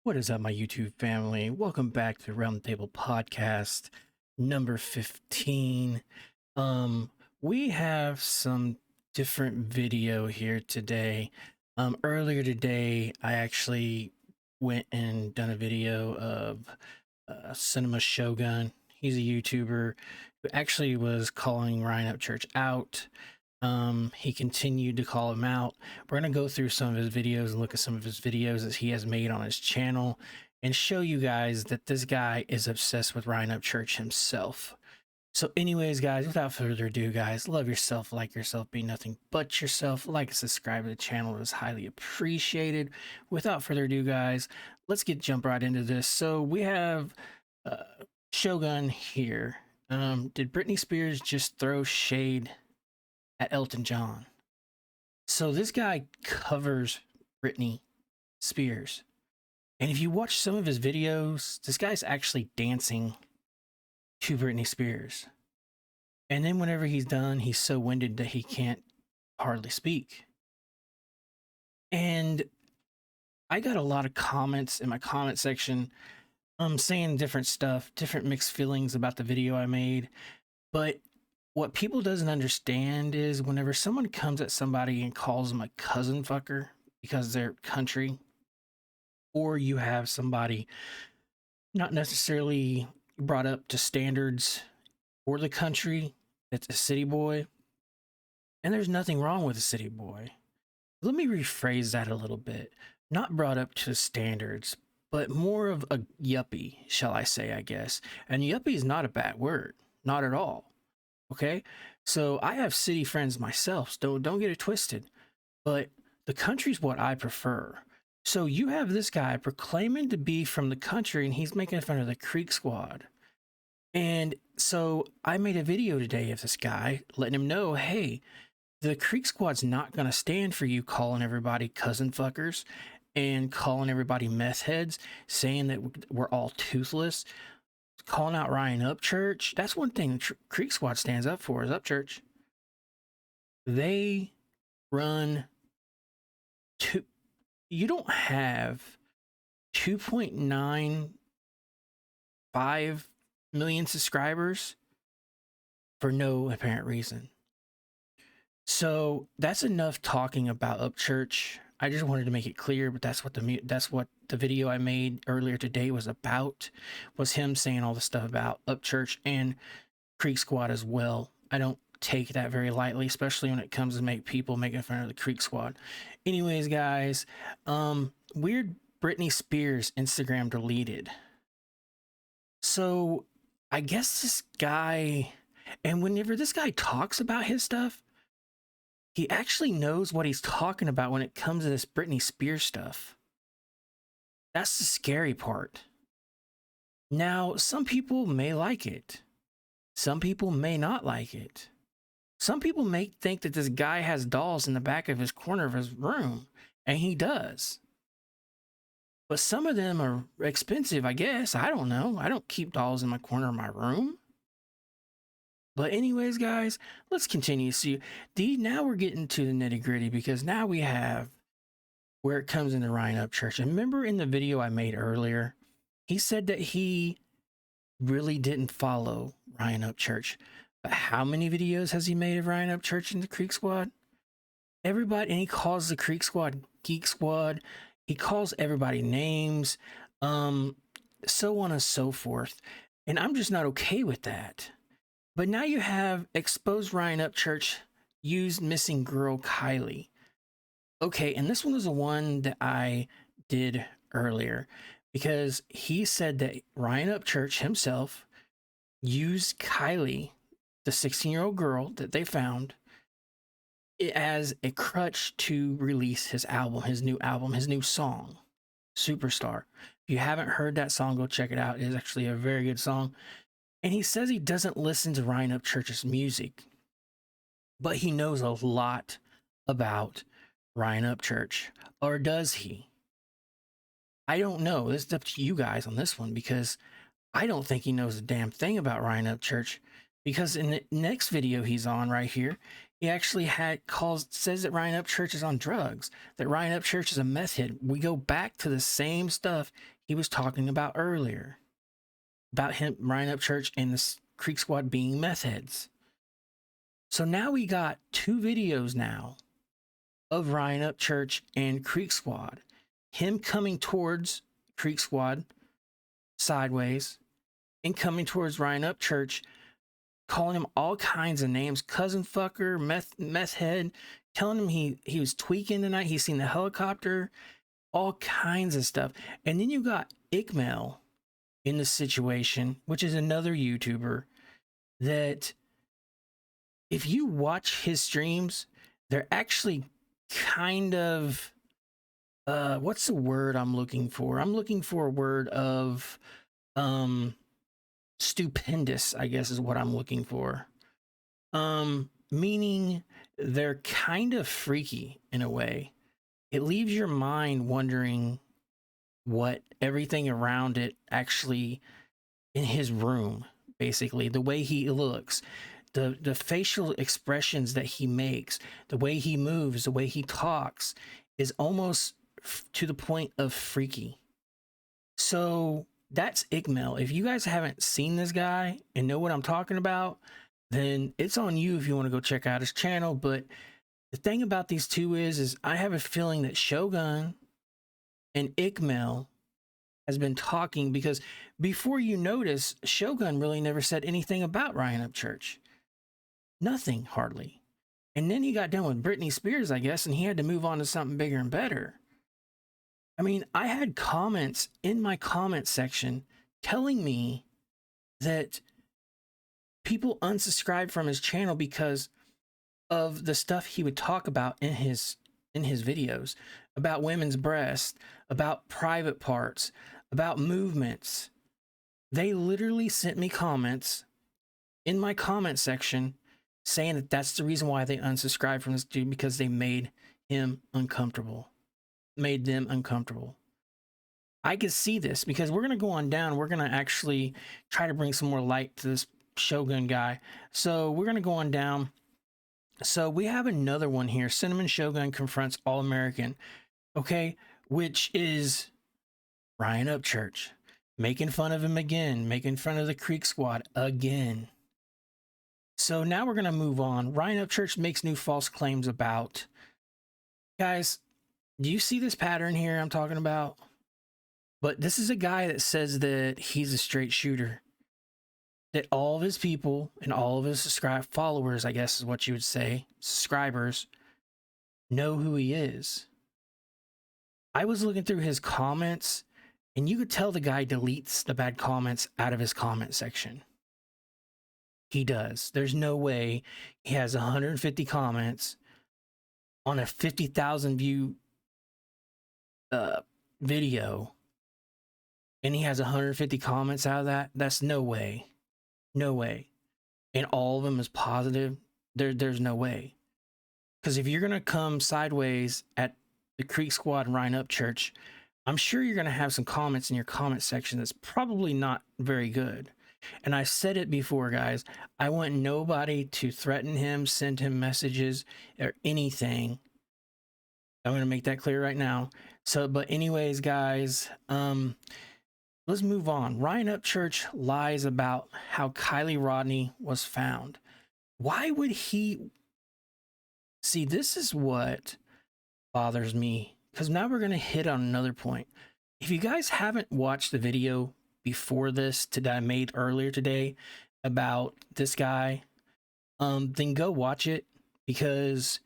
What is up, my YouTube family? Welcome back to Round the Table Podcast number 15. We have some different video here today. Earlier today, I actually went and done a video of Cinema Shogun. He's a YouTuber who actually was calling Ryan Upchurch out. He continued to call him out. We're going to go through some of his videos and look at some of his videos that he has made on his channel and show you guys that this guy is obsessed with Ryan Upchurch himself. So anyways, guys, without further ado, guys, love yourself, like yourself, be nothing but yourself. Like and subscribe to the channel is highly appreciated. Without further ado, guys, let's jump right into this. So we have Shogun here. Did Britney Spears just throw shade at Elton John? So this guy covers Britney Spears. And if you watch some of his videos, this guy's actually dancing to Britney Spears. And then whenever he's done, he's so winded that he can't hardly speak. And I got a lot of comments in my comment section saying different stuff, different mixed feelings about the video I made. But what people doesn't understand is whenever someone comes at somebody and calls them a cousin fucker because they're country, or you have somebody not necessarily brought up to standards for the country, that's a city boy, and there's nothing wrong with a city boy. Let me rephrase that a little bit. Not brought up to standards, but more of a yuppie, shall I say, I guess. And yuppie is not a bad word, not at all. Okay, so I have city friends myself, so don't get it twisted, but the country's what I prefer. So you have this guy proclaiming to be from the country and he's making fun of the Creek Squad. And so I made a video today of this guy letting him know, hey, the Creek Squad's not going to stand for you calling everybody cousin fuckers and calling everybody meth heads, saying that we're all toothless. Calling out Ryan Upchurch. That's one thing Creek Squad stands up for is Upchurch. They run you don't have 2.95 million subscribers for no apparent reason. So that's enough talking about Upchurch. I just wanted to make it clear, but that's what the video I made earlier today was about, was him saying all the stuff about Upchurch and Creek Squad as well. I don't take that very lightly, especially when it comes to people making fun of the Creek Squad. Anyways, guys, weird Britney Spears Instagram deleted. So I guess this guy, and whenever this guy talks about his stuff, he actually knows what he's talking about when it comes to this Britney Spears stuff. That's the scary part. Now, some people may like it. Some people may not like it. Some people may think that this guy has dolls in the back of his corner of his room, and he does. But some of them are expensive, I guess. I don't know. I don't keep dolls in my corner of my room. But anyways, guys, let's continue. See, now we're getting to the nitty gritty, because now we have where it comes into Ryan Upchurch. And remember in the video I made earlier, he said that he really didn't follow Ryan Upchurch. But how many videos has he made of Ryan Upchurch and the Creek Squad? Everybody, and he calls the Creek Squad Geek Squad. He calls everybody names, so on and so forth. And I'm just not okay with that. But now you have exposed Ryan Upchurch used missing girl Kylie. Okay, and this one was the one that I did earlier, because he said that Ryan Upchurch himself used Kylie, the 16-year-old girl that they found, as a crutch to release his album, his new song, Superstar. If you haven't heard that song, go check it out. It is actually a very good song. And he says he doesn't listen to Ryan Upchurch's music, but he knows a lot about Ryan Upchurch. Or does he? I don't know. It's up to you guys on this one, because I don't think he knows a damn thing about Ryan Upchurch, because in the next video he's on right here, He actually says that Ryan Upchurch is on drugs, that Ryan Upchurch is a meth head. We go back to the same stuff he was talking about earlier about Ryan Upchurch and the Creek Squad being meth heads. So now we got 2 videos now of Ryan Upchurch and Creek Squad. Him coming towards Creek Squad sideways and coming towards Ryan Upchurch, calling him all kinds of names, cousin fucker, meth head, telling him he was tweaking tonight, he's seen the helicopter, all kinds of stuff. And then you got Igmail in the situation, which is another YouTuber that if you watch his streams, they're actually kind of what's the word I'm looking for? I'm looking for a word of stupendous, I guess is what I'm looking for. Meaning they're kind of freaky in a way. It leaves your mind wondering what everything around it actually in his room, basically, the way he looks, the facial expressions that he makes, the way he moves, the way he talks is almost to the point of freaky. So that's Igmail. If you guys haven't seen this guy and know what I'm talking about, then it's on you if you want to go check out his channel. But the thing about these two is I have a feeling that Shogun and Igmail has been talking, because before you notice, Shogun really never said anything about Ryan Upchurch. Nothing, hardly. And then he got done with Britney Spears, I guess, and he had to move on to something bigger and better. I mean, I had comments in my comment section telling me that people unsubscribed from his channel because of the stuff he would talk about in his videos, about women's breasts, about private parts, about movements. They literally sent me comments in my comment section saying that that's the reason why they unsubscribed from this dude, because they made him uncomfortable. Made them uncomfortable. I could see this because we're going to go on down. We're going to actually try to bring some more light to this Shogun guy. So we're going to go on down. So we have another one here. Cinema Shogun confronts All American. Okay. Which is Ryan Upchurch. Making fun of him again. Making fun of the Creek Squad again. So now we're going to move on. Ryan Upchurch makes new false claims about... Guys, do you see this pattern here I'm talking about? But this is a guy that says that he's a straight shooter. That all of his people and all of his followers, I guess is what you would say, subscribers, know who he is. I was looking through his comments, and you could tell the guy deletes the bad comments out of his comment section. He does. There's no way he has 150 comments on a 50,000 view video and he has 150 comments out of that. That's no way. No way. And all of them is positive. There's no way. Because if you're going to come sideways at the Creek Squad and Ryan Upchurch, I'm sure you're going to have some comments in your comment section that's probably not very good. And I said it before, guys. I want nobody to threaten him, send him messages, or anything. I'm going to make that clear right now. So, but anyways, guys, let's move on. Ryan Upchurch lies about how Kylie Rodney was found. Why would he... See, this is what bothers me, because now we're going to hit on another point. If you guys haven't watched the video before this that I made earlier today about this guy, then go watch it, because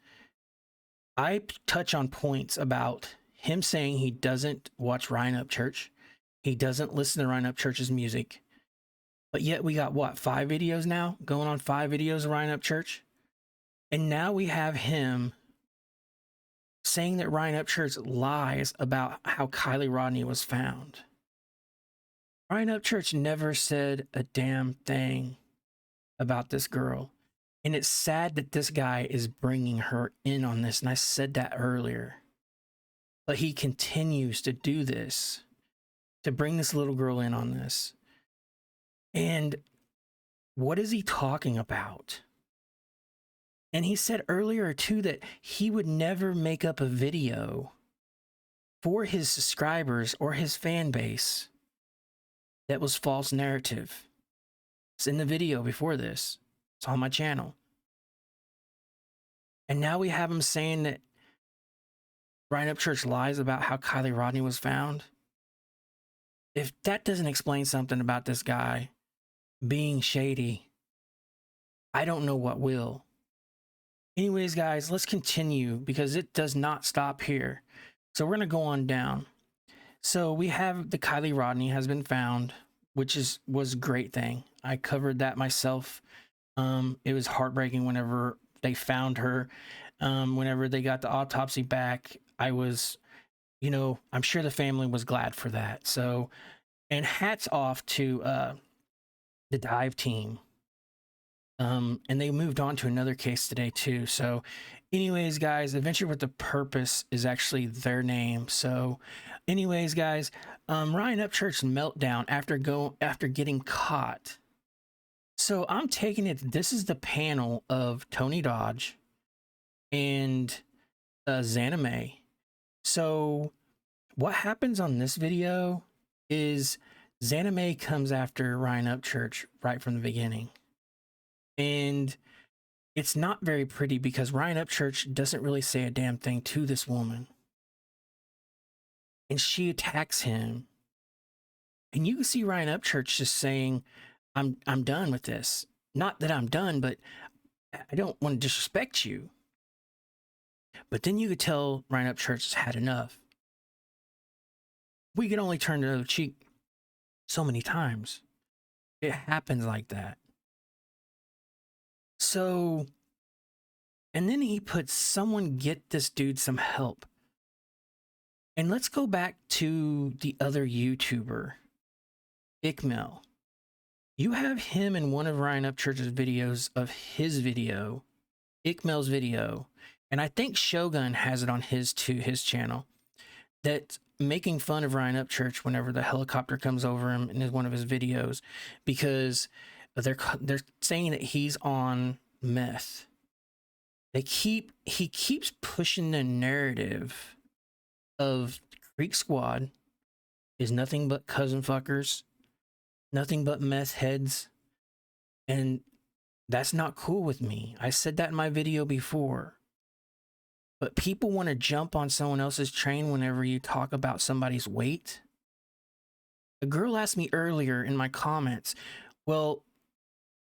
I touch on points about him saying he doesn't watch Ryan Upchurch. He doesn't listen to Ryan Upchurch's music. But yet we got, what, 5 videos now? Going on 5 videos of Ryan Upchurch? And now we have him saying that Ryan Upchurch lies about how Kylie Rodney was found. Ryan Upchurch never said a damn thing about this girl. And it's sad that this guy is bringing her in on this. And I said that earlier. But he continues to do this, to bring this little girl in on this. And what is he talking about? And he said earlier too that he would never make up a video for his subscribers or his fan base that was false narrative. It's in the video before this. It's on my channel. And now we have him saying that Ryan Upchurch lies about how Kylie Rodney was found. If that doesn't explain something about this guy being shady, I don't know what will. Anyways, guys, let's continue because it does not stop here. So we're going to go on down. So we have the Kylie Rodney has been found, which was a great thing. I covered that myself. It was heartbreaking whenever they found her. Whenever they got the autopsy back, I was, I'm sure the family was glad for that. So, and hats off to the dive team. And they moved on to another case today too. So anyways, guys, Adventure with a Purpose is actually their name. So anyways, guys, Ryan Upchurch's meltdown after getting caught. So I'm taking it, this is the panel of Tony Dodge and Zanime. So what happens on this video is Zanime comes after Ryan Upchurch right from the beginning. And it's not very pretty because Ryan Upchurch doesn't really say a damn thing to this woman. And she attacks him. And you can see Ryan Upchurch just saying, I'm done with this. Not that I'm done, but I don't want to disrespect you. But then you could tell Ryan Upchurch has had enough. We can only turn the other cheek so many times. It happens like that. So, and then he puts, someone get this dude some help. And let's go back to the other YouTuber, Igmail. You have him in one of Ryan Upchurch's videos of his video, Igmail's video, and I think Shogun has it on his too, his channel, that's making fun of Ryan Upchurch whenever the helicopter comes over him in one of his videos, because they're saying that he's on meth. He keeps pushing the narrative of Creek Squad is nothing but cousin fuckers, nothing but meth heads, and that's not cool with me. I said that in my video before. But people want to jump on someone else's train whenever you talk about somebody's weight. A girl asked me earlier in my comments, well,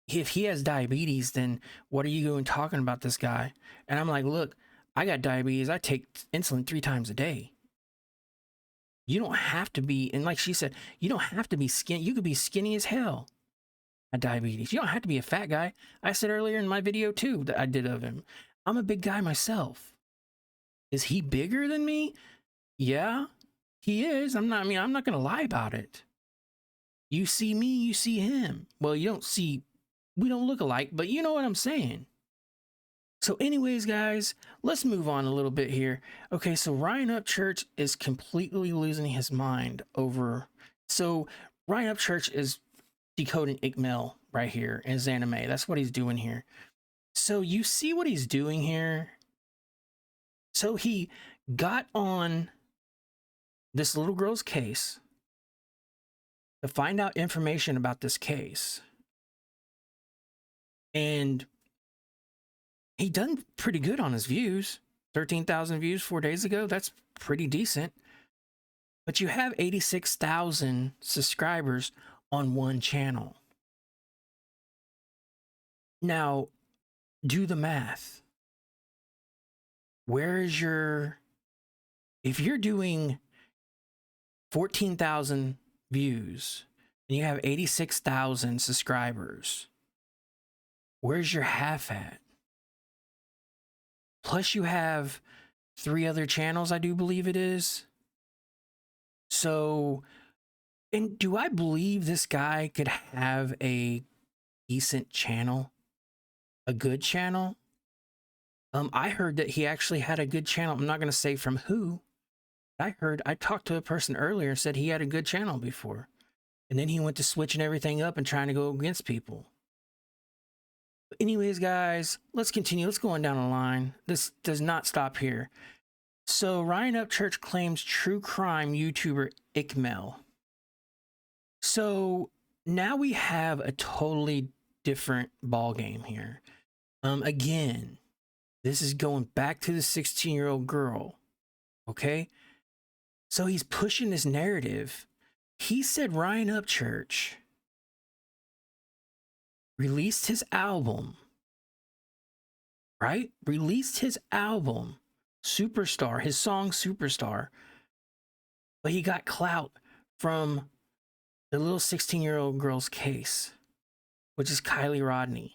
if he has diabetes, then what are you doing talking about this guy? And I'm like, look, I got diabetes. I take insulin 3 times a day. You don't have to be, and like she said, you don't have to be skinny. You could be skinny as hell at diabetes. You don't have to be a fat guy. I said earlier in my video too that I did of him, I'm a big guy myself. Is he bigger than me? Yeah, he is. I'm not going to lie about it. You see me, you see him. Well, you don't see, we don't look alike, but you know what I'm saying. So anyways, guys, let's move on a little bit here. Okay, so Ryan Upchurch is completely losing his mind over, so Ryan Upchurch is decoding Igmail right here in Zanime. That's what he's doing here. So you see what he's doing here? So he got on this little girl's case to find out information about this case. And he done pretty good on his views. 13,000 views 4 days ago. That's pretty decent. But you have 86,000 subscribers on one channel. Now, do the math. Where is your, if you're doing 14,000 views and you have 86,000 subscribers, where's your half at? Plus you have 3 other channels, I do believe it is. So, and do I believe this guy could have a decent channel? A good channel? I heard that he actually had a good channel. I'm not going to say from who. I talked to a person earlier and said he had a good channel before. And then he went to switching everything up and trying to go against people. anyways, guys, let's continue. Let's go on down the line. This does not stop here. So Ryan Upchurch claims true crime YouTuber Igmail. So now we have a totally different ball game here. Again, this is going back to the 16-year-old girl. Okay? So he's pushing this narrative. He said Ryan Upchurch released his album, right? Released his album, Superstar, his song Superstar. But he got clout from the little 16-year-old girl's case, which is Kylie Rodney.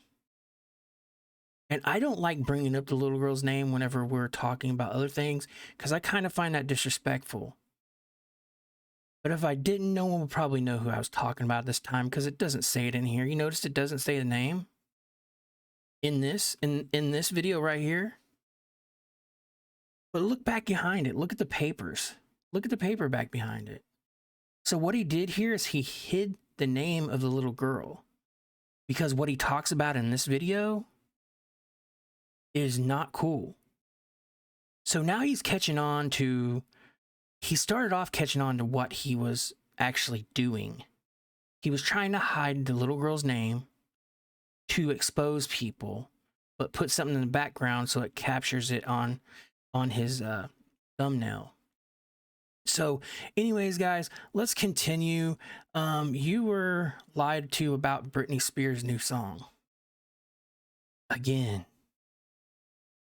And I don't like bringing up the little girl's name whenever we're talking about other things, because I kind of find that disrespectful. But if I didn't, no one would probably know who I was talking about this time, because it doesn't say it in here. You notice it doesn't say the name in this video right here. But look back behind it. Look at the papers. Look at the paper back behind it. So what he did here is he hid the name of the little girl, because what he talks about in this video is not cool. So now he's catching on to, he started off catching on to what he was actually doing. He was trying to hide the little girl's name to expose people, but put something in the background so it captures it on his thumbnail. So anyways, guys, let's continue. You were lied to about Britney Spears' new song. Again.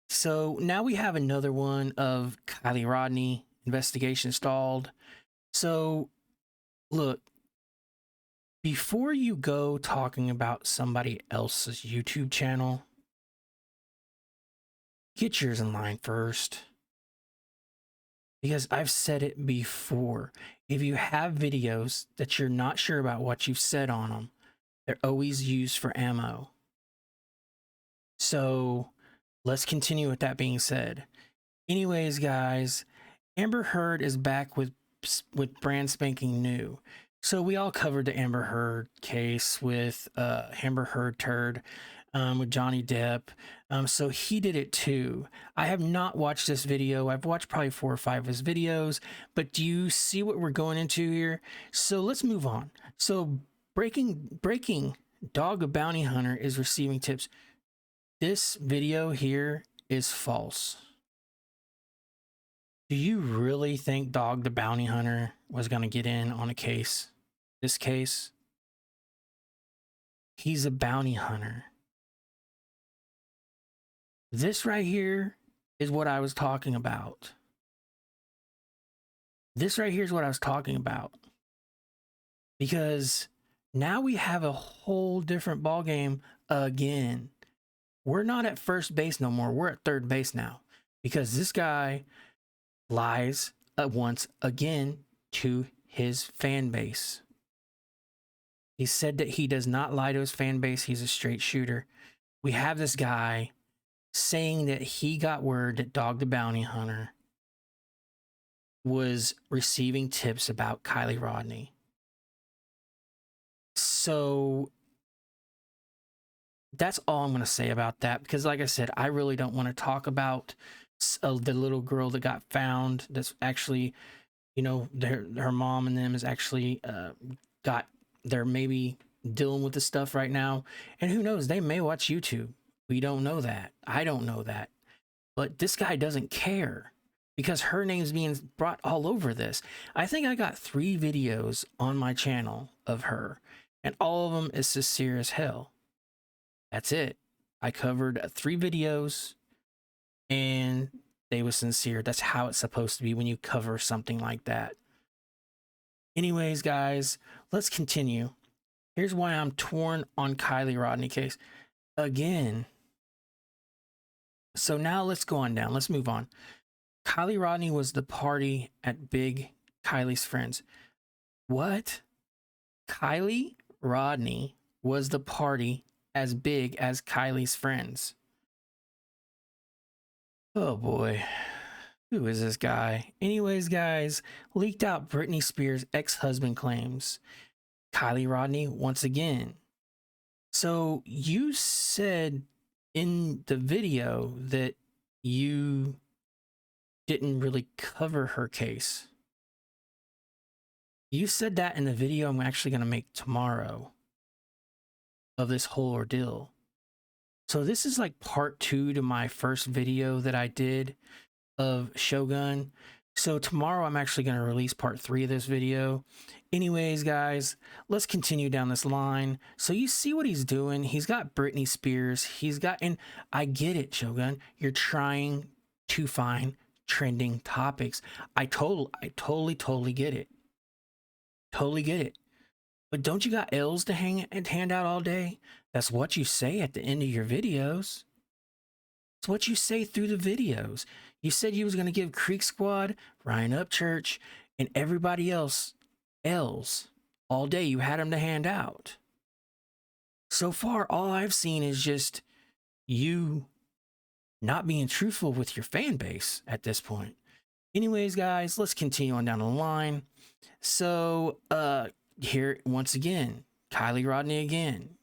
So now we have another one of Kylie Rodney, investigation stalled. So look, before you go talking about somebody else's YouTube channel, get yours in line first. Because I've said it before. If you have videos that you're not sure about what you've said on them, they're always used for ammo. So let's continue with that being said. Anyways, guys, Amber Heard is back with brand spanking new. So we all covered the Amber Heard case with Amber Heard turd with Johnny Depp. So he did it too. I have not watched this video. I've watched probably 4 or 5 of his videos, but do you see what we're going into here? So let's move on. So breaking dog of bounty hunter is receiving tips. This video here is false. Do you really think Dog the Bounty Hunter was going to get in on a case? This case? He's a bounty hunter. This right here is what I was talking about. This right here is what I was talking about. Because now we have a whole different ball game again. We're not at first base no more. We're at third base now. Because this guy lies once again to his fan base. He said that he does not lie to his fan base. He's a straight shooter. We have this guy saying that he got word that Dog the Bounty Hunter was receiving tips about Kylie Rodney. So that's all I'm going to say about that, because like I said, I really don't want to talk about the little girl that got found. That's actually, you know, her mom and them is actually they're maybe dealing with this stuff right now. And who knows, they may watch YouTube. We don't know that. I don't know that. But this guy doesn't care, because her name's being brought all over this. I think I got 3 videos on my channel of her, and all of them is sincere as hell. That's it. I covered 3 videos and they were sincere. That's how it's supposed to be when you cover something like that. Anyways, guys, let's continue. Here's why I'm torn on Kylie Rodney case. Again. So now let's go on down. Let's move on. Kylie Rodney was the party at Big Kylie's friends. What? Kylie Rodney was the party as big as Kylie's friends. Oh boy. Who is this guy? Anyways, guys, leaked out Britney Spears' ex-husband claims Kylie Rodney once again So you said in the video that you didn't really cover her case. You said that in the video I'm actually going to make tomorrow of this whole ordeal. So this is like part 2 to my first video that I did of Shogun. So tomorrow I'm actually going to release part 3 of this video. Anyways, guys, let's continue down this line. So you see what he's doing. He's got Britney Spears. He's got, and I get it, Shogun. You're trying to find trending topics. I totally get it. Totally get it. But don't you got L's to hand out all day? That's what you say at the end of your videos. It's what you say through the videos. You said you was going to give Creek Squad, Ryan Upchurch, and everybody else L's all day. You had them to hand out. So far, all I've seen is just you not being truthful with your fan base at this point. Anyways, guys, let's continue on down the line. So, here once again, Kylie Rodney again.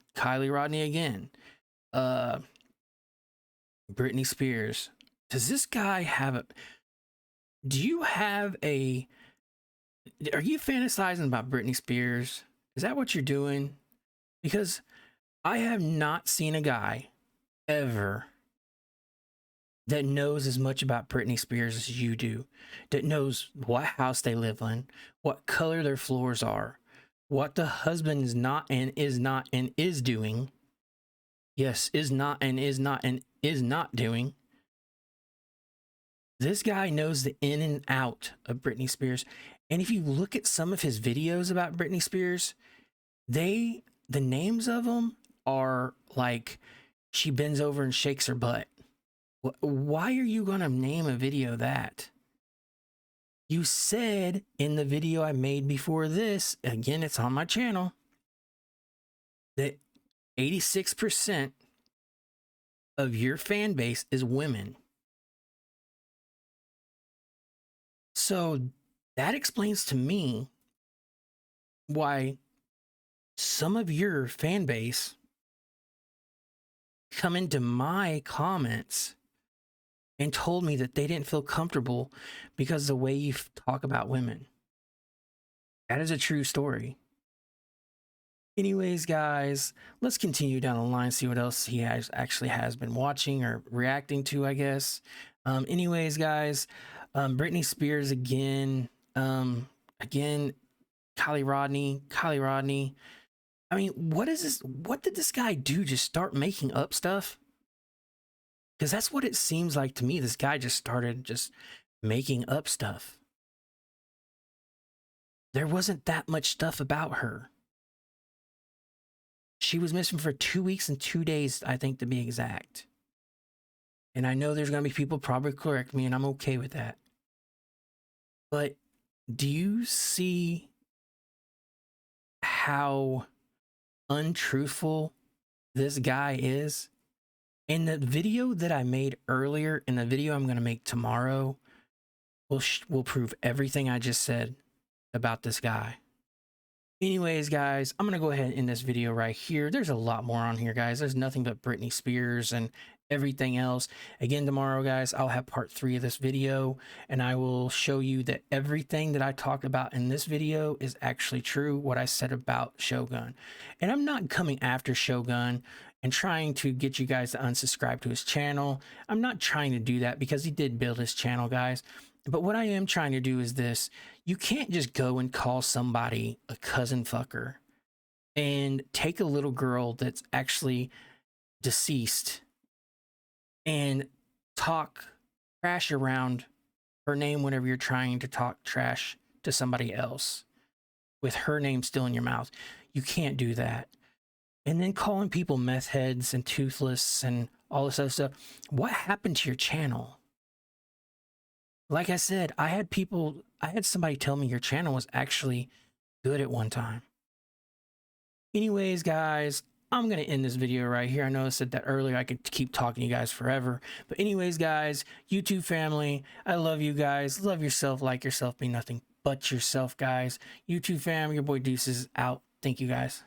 Britney Spears. Does this guy have a... Do you have a... Are you fantasizing about Britney Spears? Is that what you're doing? Because I have not seen a guy ever that knows as much about Britney Spears as you do, that knows what house they live in, what color their floors are, what the husband is not and is doing. Yes, is not doing. This guy knows the in and out of Britney Spears. And if you look at some of his videos about Britney Spears, the names of them are like, she bends over and shakes her butt. Why are you going to name a video that? You said in the video I made before this, again, it's on my channel, that 86% of your fan base is women. So that explains to me why some of your fan base come into my comments and told me that they didn't feel comfortable because of the way you talk about women. That is a true story. Anyways, guys, let's continue down the line, see what else he actually has been watching or reacting to, I guess. Anyways, guys, Britney Spears again. Kylie Rodney. I mean, what is this? What did this guy do? Just start making up stuff? Because that's what it seems like to me. This guy just started just making up stuff. There wasn't that much stuff about her. She was missing for 2 weeks and 2 days, I think, to be exact. And I know there's going to be people probably correct me, and I'm okay with that. But do you see how untruthful this guy is? In the video that I made earlier, in the video I'm going to make tomorrow, will prove everything I just said about this guy. Anyways, guys, I'm going to go ahead and end this video right here. There's a lot more on here, guys. There's nothing but Britney Spears and everything else. Again, tomorrow, guys, I'll have part 3 of this video, and I will show you that everything that I talked about in this video is actually true, what I said about Shogun. And I'm not coming after Shogun and trying to get you guys to unsubscribe to his channel. I'm not trying to do that because he did build his channel, guys. But what I am trying to do is this. You can't just go and call somebody a cousin fucker and take a little girl that's actually deceased and talk trash around her name whenever you're trying to talk trash to somebody else with her name still in your mouth. You can't do that. And then calling people meth heads and toothless and all this other stuff. What happened to your channel? Like I said, I had somebody tell me your channel was actually good at one time. Anyways, guys, I'm going to end this video right here. I know I said that earlier. I could keep talking to you guys forever. But anyways, guys, YouTube family, I love you guys. Love yourself, like yourself, be nothing but yourself, guys. YouTube fam, your boy Deuce is out. Thank you, guys.